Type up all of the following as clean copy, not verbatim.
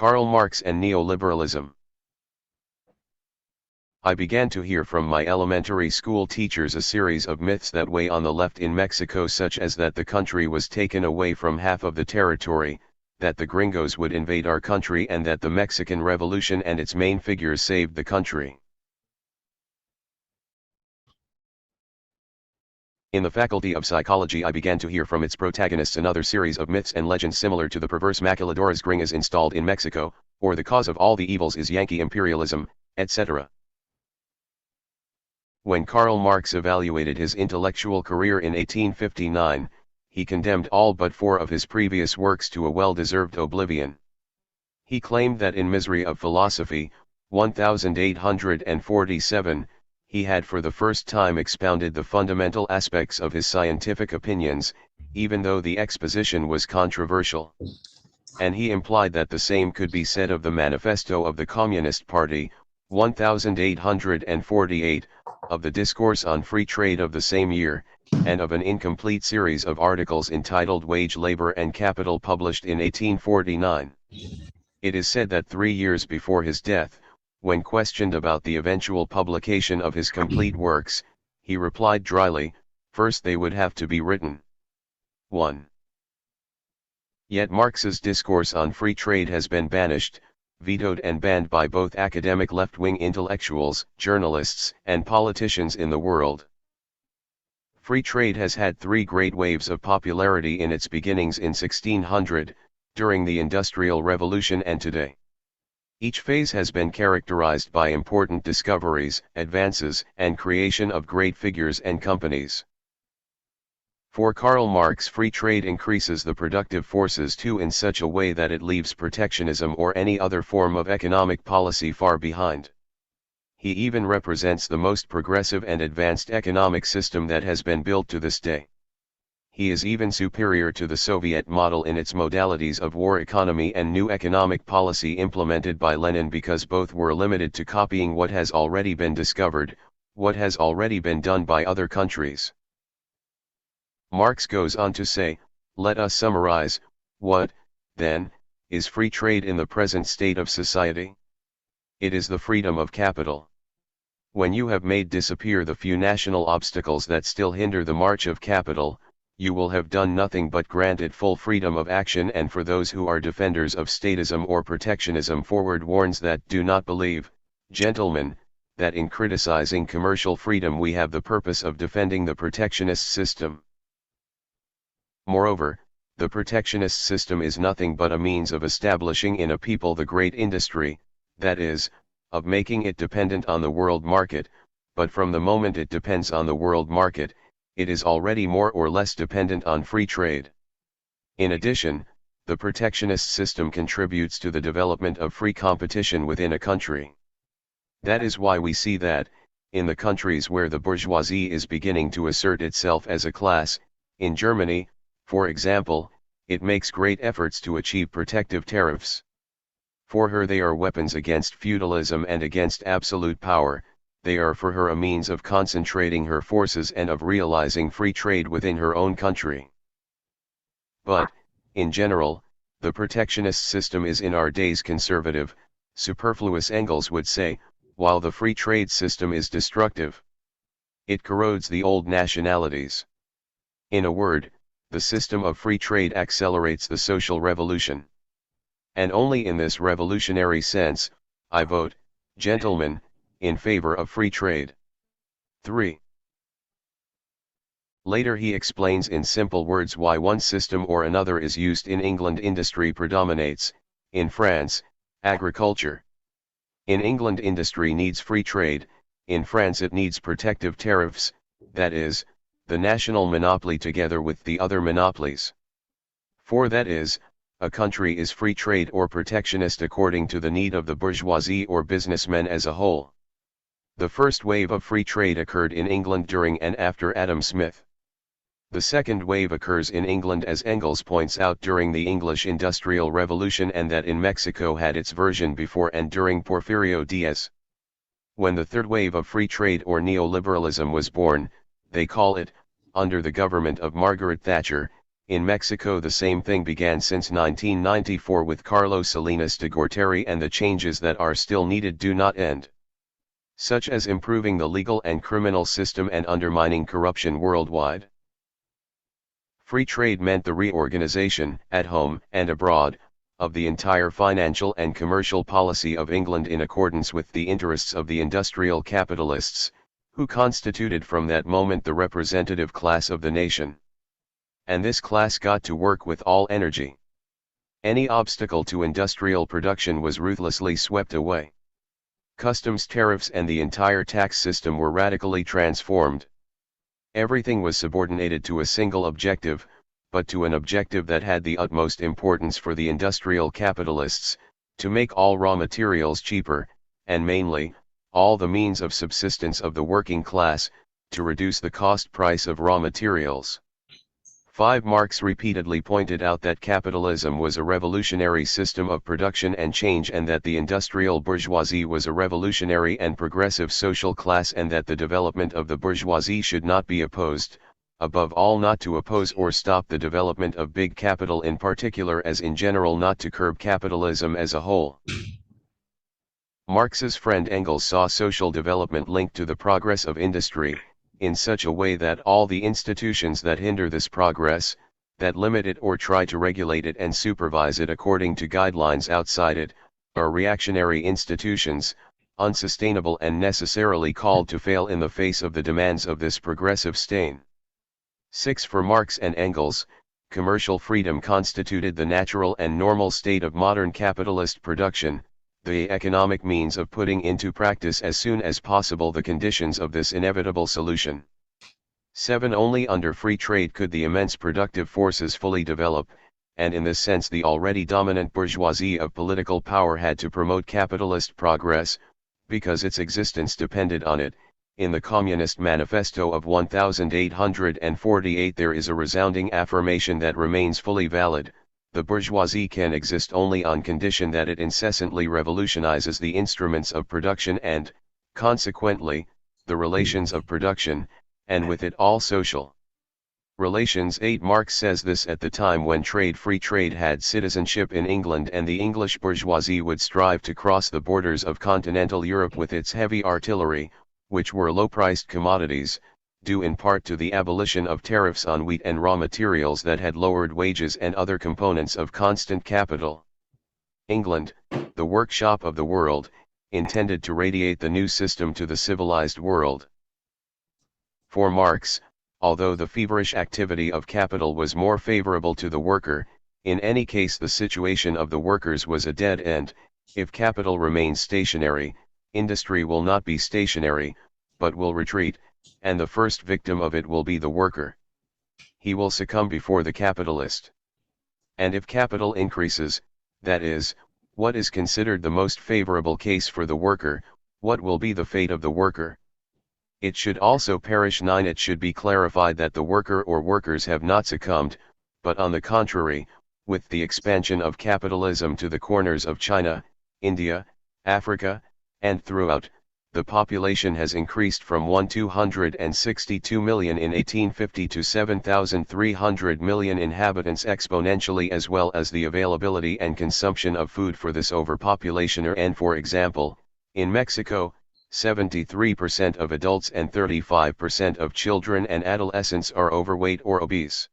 Karl Marx and Neoliberalism. I began to hear from my elementary school teachers a series of myths that weigh on the left in Mexico, such as that the country was taken away from half of the territory, that the gringos would invade our country, and that the Mexican Revolution and its main figures saved the country. In the Faculty of Psychology, I began to hear from its protagonists another series of myths and legends similar to the perverse maquiladoras gringas installed in Mexico, or the cause of all the evils is Yankee imperialism, etc. When Karl Marx evaluated his intellectual career in 1859, he condemned all but 4 of his previous works to a well-deserved oblivion. He claimed that in Misery of Philosophy, 1847, he had for the first time expounded the fundamental aspects of his scientific opinions, even though the exposition was controversial. And he implied that the same could be said of the Manifesto of the Communist Party, 1848, of the Discourse on Free Trade of the same year, and of an incomplete series of articles entitled Wage, Labor and Capital, published in 1849. It is said that 3 years before his death, when questioned about the eventual publication of his complete works, he replied dryly, "First they would have to be written." 1. Yet Marx's Discourse on Free Trade has been banished, vetoed and banned by both academic left-wing intellectuals, journalists, and politicians in the world. Free trade has had 3 great waves of popularity in its beginnings in 1600, during the Industrial Revolution, and today. Each phase has been characterized by important discoveries, advances, and creation of great figures and companies. For Karl Marx, free trade increases the productive forces too in such a way that it leaves protectionism or any other form of economic policy far behind. He even represents the most progressive and advanced economic system that has been built to this day. He is even superior to the Soviet model in its modalities of war economy and new economic policy implemented by Lenin, because both were limited to copying what has already been discovered, what has already been done by other countries. Marx goes on to say, "Let us summarize, what, then, is free trade in the present state of society? It is the freedom of capital. When you have made disappear the few national obstacles that still hinder the march of capital, you will have done nothing but grant it full freedom of action. And for those who are defenders of statism or protectionism, forward warns that do not believe, gentlemen, that in criticizing commercial freedom we have the purpose of defending the protectionist system. Moreover, the protectionist system is nothing but a means of establishing in a people the great industry, that is, of making it dependent on the world market, but from the moment it depends on the world market, it is already more or less dependent on free trade. In addition, the protectionist system contributes to the development of free competition within a country. That is why we see that, in the countries where the bourgeoisie is beginning to assert itself as a class, in Germany, for example, it makes great efforts to achieve protective tariffs. For her they are weapons against feudalism and against absolute power. They are for her a means of concentrating her forces and of realizing free trade within her own country. But, in general, the protectionist system is in our days conservative, superfluous, Engels would say, while the free trade system is destructive. It corrodes the old nationalities. In a word, the system of free trade accelerates the social revolution. And only in this revolutionary sense, I vote, gentlemen, in favor of free trade. 3. Later he explains in simple words why one system or another is used. In England industry predominates, in France, agriculture. In England industry needs free trade, in France it needs protective tariffs, that is, the national monopoly together with the other monopolies. For that is, a country is free trade or protectionist according to the need of the bourgeoisie or businessmen as a whole. The first wave of free trade occurred in England during and after Adam Smith. The second wave occurs in England, as Engels points out, during the English Industrial Revolution, and that in Mexico had its version before and during Porfirio Diaz. When the third wave of free trade or neoliberalism was born, they call it, under the government of Margaret Thatcher, In Mexico the same thing began since 1994 with Carlos Salinas de Gortari, and the changes that are still needed do not end. Such as improving the legal and criminal system and undermining corruption worldwide. Free trade meant the reorganization, at home and abroad, of the entire financial and commercial policy of England in accordance with the interests of the industrial capitalists, who constituted from that moment the representative class of the nation. And this class got to work with all energy. Any obstacle to industrial production was ruthlessly swept away. Customs tariffs and the entire tax system were radically transformed. Everything was subordinated to a single objective, but to an objective that had the utmost importance for the industrial capitalists, to make all raw materials cheaper, and mainly, all the means of subsistence of the working class, to reduce the cost price of raw materials. 5. Marx repeatedly pointed out that capitalism was a revolutionary system of production and change, and that the industrial bourgeoisie was a revolutionary and progressive social class, and that the development of the bourgeoisie should not be opposed, above all not to oppose or stop the development of big capital in particular, as in general not to curb capitalism as a whole. Marx's friend Engels saw social development linked to the progress of industry, in such a way that all the institutions that hinder this progress, that limit it or try to regulate it and supervise it according to guidelines outside it, are reactionary institutions, unsustainable and necessarily called to fail in the face of the demands of this progressive stain. 6. For Marx and Engels, commercial freedom constituted the natural and normal state of modern capitalist production, the economic means of putting into practice as soon as possible the conditions of this inevitable solution. 7. Only under free trade could the immense productive forces fully develop, and in this sense the already dominant bourgeoisie of political power had to promote capitalist progress, because its existence depended on it. In the Communist Manifesto of 1848 there is a resounding affirmation that remains fully valid: the bourgeoisie can exist only on condition that it incessantly revolutionizes the instruments of production and, consequently, the relations of production, and with it all social relations. 8. Marx says this at the time when free trade had citizenship in England, and the English bourgeoisie would strive to cross the borders of continental Europe with its heavy artillery, which were low-priced commodities, due in part to the abolition of tariffs on wheat and raw materials that had lowered wages and other components of constant capital. England, the workshop of the world, intended to radiate the new system to the civilized world. For Marx, although the feverish activity of capital was more favorable to the worker, in any case the situation of the workers was a dead end. If capital remains stationary, industry will not be stationary, but will retreat, and the first victim of it will be the worker. He will succumb before the capitalist. And if capital increases, that is, what is considered the most favorable case for the worker, what will be the fate of the worker? It should also perish. 9. It should be clarified that the worker or workers have not succumbed, but on the contrary, with the expansion of capitalism to the corners of China, India, Africa, and throughout, the population has increased from 1,262 million in 1850 to 7,300 million inhabitants exponentially, as well as the availability and consumption of food for this overpopulation. And for example, in Mexico, 73% of adults and 35% of children and adolescents are overweight or obese.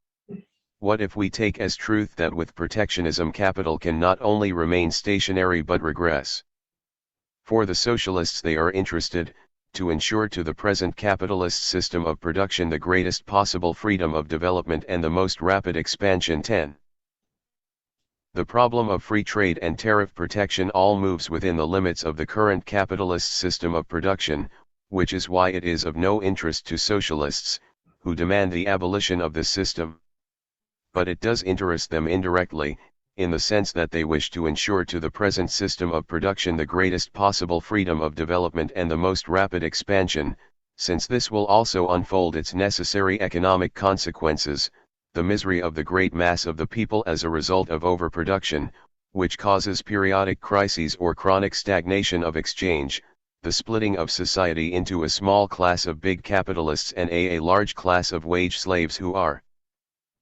What if we take as truth that with protectionism capital can not only remain stationary but regress? For the socialists, they are interested to ensure to the present capitalist system of production the greatest possible freedom of development and the most rapid expansion. 10. The problem of free trade and tariff protection all moves within the limits of the current capitalist system of production, which is why it is of no interest to socialists, who demand the abolition of this system. But it does interest them indirectly, in the sense that they wish to ensure to the present system of production the greatest possible freedom of development and the most rapid expansion, since this will also unfold its necessary economic consequences: the misery of the great mass of the people as a result of overproduction, which causes periodic crises or chronic stagnation of exchange, the splitting of society into a small class of big capitalists and a large class of wage slaves who are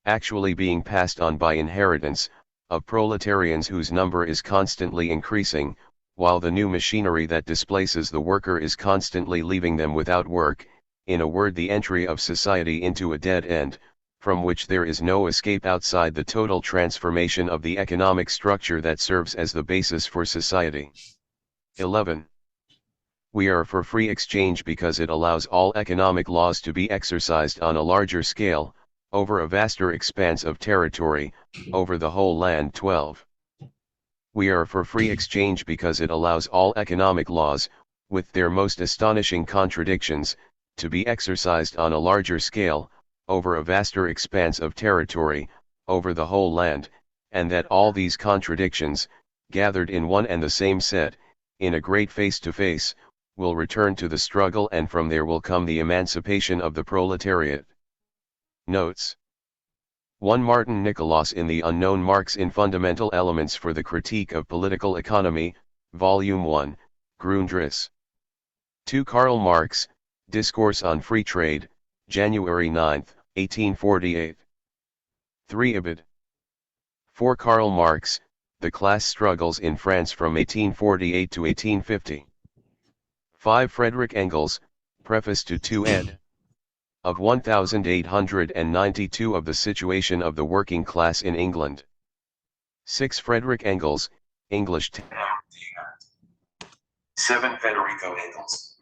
actually being passed on by inheritance, of proletarians whose number is constantly increasing, while the new machinery that displaces the worker is constantly leaving them without work, in a word the entry of society into a dead end, from which there is no escape outside the total transformation of the economic structure that serves as the basis for society. 11. We are for free exchange because it allows all economic laws to be exercised on a larger scale, over a vaster expanse of territory, over the whole land. 12. We are for free exchange because it allows all economic laws, with their most astonishing contradictions, to be exercised on a larger scale, over a vaster expanse of territory, over the whole land, and that all these contradictions, gathered in one and the same set, in a great face-to-face, will return to the struggle, and from there will come the emancipation of the proletariat. Notes. 1. Martin Nicholas in The Unknown Marx in Fundamental Elements for the Critique of Political Economy, Volume 1, Grundriss. 2. Karl Marx, Discourse on Free Trade, January 9, 1848. 3. Ibid. 4. Karl Marx, The Class Struggles in France from 1848 to 1850. 5. Friedrich Engels, Preface to 2 ed. of 1892 of the Situation of the Working Class in England. 6. Friedrich Engels, English 7. Federico Engels.